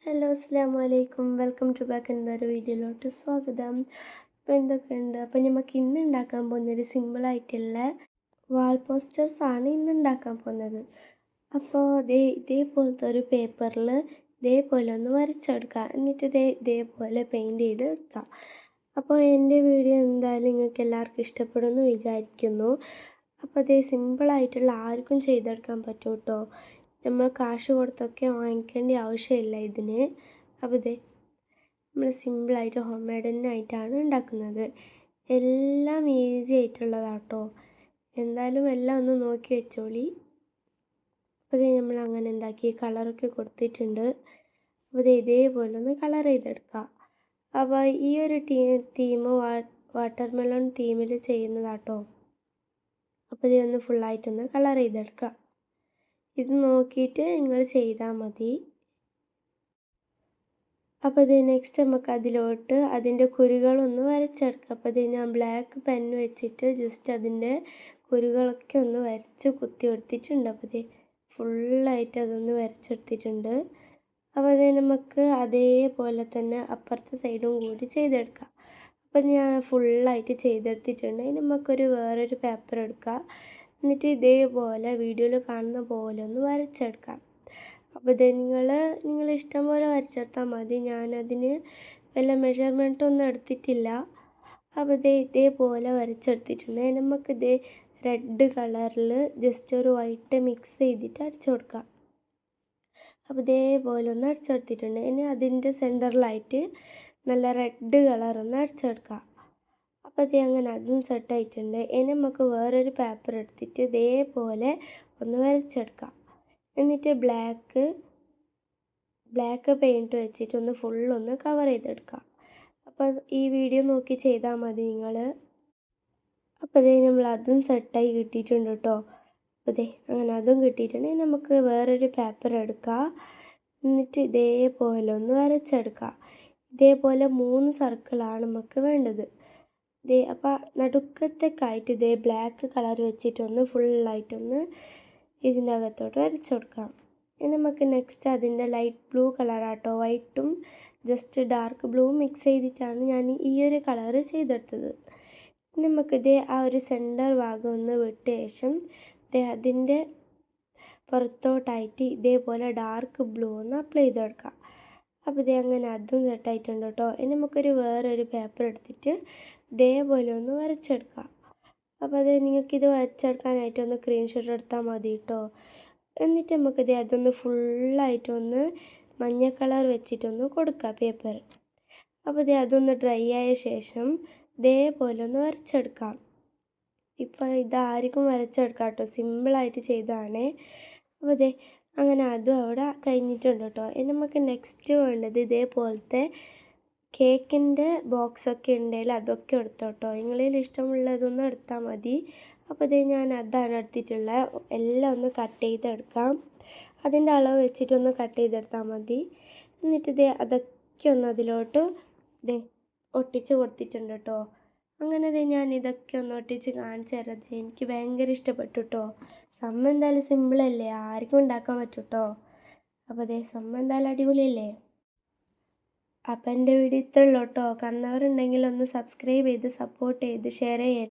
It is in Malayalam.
ഹലോ അസ്സലാമു അലൈക്കും. വെൽക്കം ടു ബാക്ക് എന്നൊരു വീഡിയോയിലോട്ട് സ്വാഗതം. അപ്പോൾ എന്തൊക്കെയുണ്ട്? അപ്പോൾ നമുക്ക് ഇന്ന് ഉണ്ടാക്കാൻ പോകുന്നൊരു സിമ്പിളായിട്ടുള്ള വാൾ പോസ്റ്റേഴ്സാണ് ഇന്ന് ഉണ്ടാക്കാൻ പോകുന്നത്. അപ്പോൾ ഇതേപോലത്തെ ഒരു പേപ്പറിൽ ഇതേപോലെ ഒന്ന് വരച്ചെടുക്കുക. എന്നിട്ട് ഇതേപോലെ പെയിൻറ്റ് ചെയ്ത് എടുക്കുക. അപ്പോൾ എൻ്റെ വീഡിയോ എന്തായാലും നിങ്ങൾക്ക് എല്ലാവർക്കും ഇഷ്ടപ്പെടുമെന്ന് വിചാരിക്കുന്നു. അപ്പോൾ സിമ്പിളായിട്ടുള്ള ആർക്കും ചെയ്തെടുക്കാൻ പറ്റും കേട്ടോ. നമ്മൾ കാശ് കൊടുത്തൊക്കെ വാങ്ങിക്കേണ്ട ആവശ്യമില്ല ഇതിന്. അപ്പോൾ നമ്മൾ സിമ്പിളായിട്ട് ഹോം മെയ്ഡ് തന്നെ ആയിട്ടാണ് ഉണ്ടാക്കുന്നത്. എല്ലാം ഈസി ആയിട്ടുള്ളതാട്ടോ. എന്തായാലും എല്ലാം ഒന്ന് നോക്കി വെച്ചോളി. അപ്പോൾ നമ്മൾ അങ്ങനെ എന്താക്കി കളറൊക്കെ കൊടുത്തിട്ടുണ്ട്. അപ്പോൾ ഇതേപോലെ ഒന്ന് കളർ ചെയ്തെടുക്കുക. അപ്പോൾ ഈ ഒരു തീം വാട്ടർമെലൺ തീമിൽ ചെയ്യുന്നതാട്ടോ. അപ്പോൾ ഒന്ന് ഫുള്ളായിട്ടൊന്ന് കളർ ചെയ്തെടുക്കുക. ഇത് നോക്കിയിട്ട് നിങ്ങൾ ചെയ്താൽ മതി. അപ്പോൾ നെക്സ്റ്റ് നമുക്ക് അതിലോട്ട് അതിൻ്റെ കുരുകളൊന്ന് വരച്ചെടുക്കാം. അപ്പോൾ ഞാൻ ബ്ലാക്ക് പെൻ വെച്ചിട്ട് ജസ്റ്റ് അതിൻ്റെ കുരുകളൊക്കെ ഒന്ന് വരച്ച് കുത്തി എടുത്തിട്ടുണ്ട്. അപ്പോൾ ഫുള്ളായിട്ട് അതൊന്ന് വരച്ചെടുത്തിട്ടുണ്ട്. അപ്പോൾ നമുക്ക് അതേപോലെ തന്നെ അപ്പുറത്തെ സൈഡും കൂടി ചെയ്തെടുക്കാം. അപ്പം ഞാൻ ഫുള്ളായിട്ട് ചെയ്തെടുത്തിട്ടുണ്ട്. നമുക്കൊരു വേറൊരു പേപ്പർ എടുക്കുക. എന്നിട്ട് ഇതേപോലെ വീഡിയോയിൽ കാണുന്ന പോലെ ഒന്ന് വരച്ചെടുക്കാം. അപ്പോൾ നിങ്ങൾ ഇഷ്ടം പോലെ വരച്ചെടുത്താൽ മതി. ഞാനതിന് വല്ല മെഷർമെൻറ്റൊന്നും എടുത്തിട്ടില്ല. അപ്പോൾ ഇതേപോലെ വരച്ചെടുത്തിട്ടുണ്ട്. നമുക്ക് റെഡ് കളറിൽ ജസ്റ്റ് ഒരു വൈറ്റ് മിക്സ് ചെയ്തിട്ട് അടിച്ചു കൊടുക്കാം. അപ്പോൾ ഇതേപോലെ ഒന്ന് അടിച്ചെടുത്തിട്ടുണ്ട്. ഇനി അതിൻ്റെ സെൻറ്ററിലായിട്ട് നല്ല റെഡ് കളറൊന്ന് അടിച്ചെടുക്കാം. അപ്പോൾ അങ്ങനെ അതും സെറ്റായിട്ടുണ്ട്. ഇനി നമുക്ക് വേറൊരു പേപ്പർ എടുത്തിട്ട് ഇതേപോലെ ഒന്ന് വരച്ചെടുക്കാം. എന്നിട്ട് ബ്ലാക്ക് പെയിൻറ്റ് വെച്ചിട്ട് ഒന്ന് ഫുള്ളൊന്ന് കവർ ചെയ്തെടുക്കാം. അപ്പോൾ ഈ വീഡിയോ നോക്കി ചെയ്താൽ മതി നിങ്ങൾ. അപ്പോൾ നമ്മൾ അതും സെറ്റായി കിട്ടിയിട്ടുണ്ട് കേട്ടോ. അപ്പോൾ അങ്ങനെ അതും കിട്ടിയിട്ടുണ്ടെങ്കിൽ നമുക്ക് വേറൊരു പേപ്പർ എടുക്കാം. എന്നിട്ട് ഇതേപോലെ ഒന്ന് വരച്ചെടുക്കാം. ഇതേപോലെ 3 സർക്കിളാണ് നമുക്ക് വേണ്ടത്. അപ്പോൾ നടുക്കത്തേക്കായിട്ട് ബ്ലാക്ക് കളർ വെച്ചിട്ടൊന്ന് ഫുള്ളായിട്ടൊന്ന് ഇതിൻ്റെ അകത്തോട്ട് വരച്ചു കൊടുക്കാം. ഇനി നമുക്ക് നെക്സ്റ്റ് അതിൻ്റെ ലൈറ്റ് ബ്ലൂ കളറാട്ടോ. വൈറ്റും ജസ്റ്റ് ഡാർക്ക് ബ്ലൂ മിക്സ് ചെയ്തിട്ടാണ് ഞാൻ ഈ ഒരു കളറ് ചെയ്തെടുത്തത്. നമുക്ക് ആ ഒരു സെൻറ്റർ ഭാഗം ഒന്ന് വിട്ട ശേഷം അതിൻ്റെ പുറത്തോട്ടായിട്ട് ഇതേപോലെ ഡാർക്ക് ബ്ലൂ ഒന്ന് അപ്ലൈ ചെയ്തെടുക്കാം. അപ്പോൾ അങ്ങനെ അതും സെറ്റായിട്ടുണ്ട് കേട്ടോ. ഇനി നമുക്കൊരു വേറൊരു പേപ്പർ എടുത്തിട്ട് ഇതേപോലെ ഒന്ന് വരച്ചെടുക്കാം. അപ്പോൾ നിങ്ങൾക്കിത് വരച്ചെടുക്കാനായിട്ടൊന്ന് സ്ക്രീൻഷോട്ട് എടുത്താൽ മതി കേട്ടോ. എന്നിട്ട് നമുക്ക് അതൊന്ന് ഫുള്ളായിട്ടൊന്ന് മഞ്ഞ കളർ വെച്ചിട്ടൊന്ന് കൊടുക്കാം പേപ്പർ. അപ്പോൾ അതൊന്ന് ഡ്രൈ ആയ ശേഷം ഇതേപോലെ ഒന്ന് വരച്ചെടുക്കാം. ഇപ്പോൾ ഇതാർക്കും വരച്ചെടുക്കാം കേട്ടോ. സിമ്പിളായിട്ട് ചെയ്തതാണ്. അപ്പോൾ അങ്ങനെ അതും അവിടെ കഴിഞ്ഞിട്ടുണ്ട് കേട്ടോ. ഇനി നമുക്ക് നെക്സ്റ്റ് വേണ്ടത് ഇതേപോലത്തെ കേക്കിൻ്റെ ബോക്സൊക്കെ ഉണ്ടെങ്കിൽ അതൊക്കെ എടുത്തോട്ടോ. നിങ്ങളിൽ ഇഷ്ടമുള്ളതൊന്നും എടുത്താൽ മതി. അപ്പോൾ ഞാൻ അതാണ് എടുത്തിട്ടുള്ളത്. എല്ലാം ഒന്ന് കട്ട് ചെയ്തെടുക്കാം. അതിൻ്റെ അളവ് വെച്ചിട്ടൊന്ന് കട്ട് ചെയ്തെടുത്താൽ മതി. എന്നിട്ട് അതൊക്കെ ഒന്ന് അതിലോട്ട് ഒട്ടിച്ച് കൊടുത്തിട്ടുണ്ട് കേട്ടോ. അങ്ങനെ ഞാൻ ഇതൊക്കെ ഒന്ന് ഒട്ടിച്ച് കാണിച്ചു തരാം. എനിക്ക് ഭയങ്കര ഇഷ്ടപ്പെട്ടു കേട്ടോ. എന്തായാലും സിമ്പിളല്ലേ, ആർക്കും ഉണ്ടാക്കാൻ പറ്റും കേട്ടോ. അപ്പോൾ എന്തായാലും അടിപൊളിയല്ലേ. അപ്പം എൻ്റെ വീഡിയോ ഇത്രയുള്ളൂ കേട്ടോ. കാണുന്നവരുണ്ടെങ്കിൽ ഒന്ന് സബ്സ്ക്രൈബ് ചെയ്ത് സപ്പോർട്ട് ചെയ്ത് ഷെയർ ചെയ്യണം.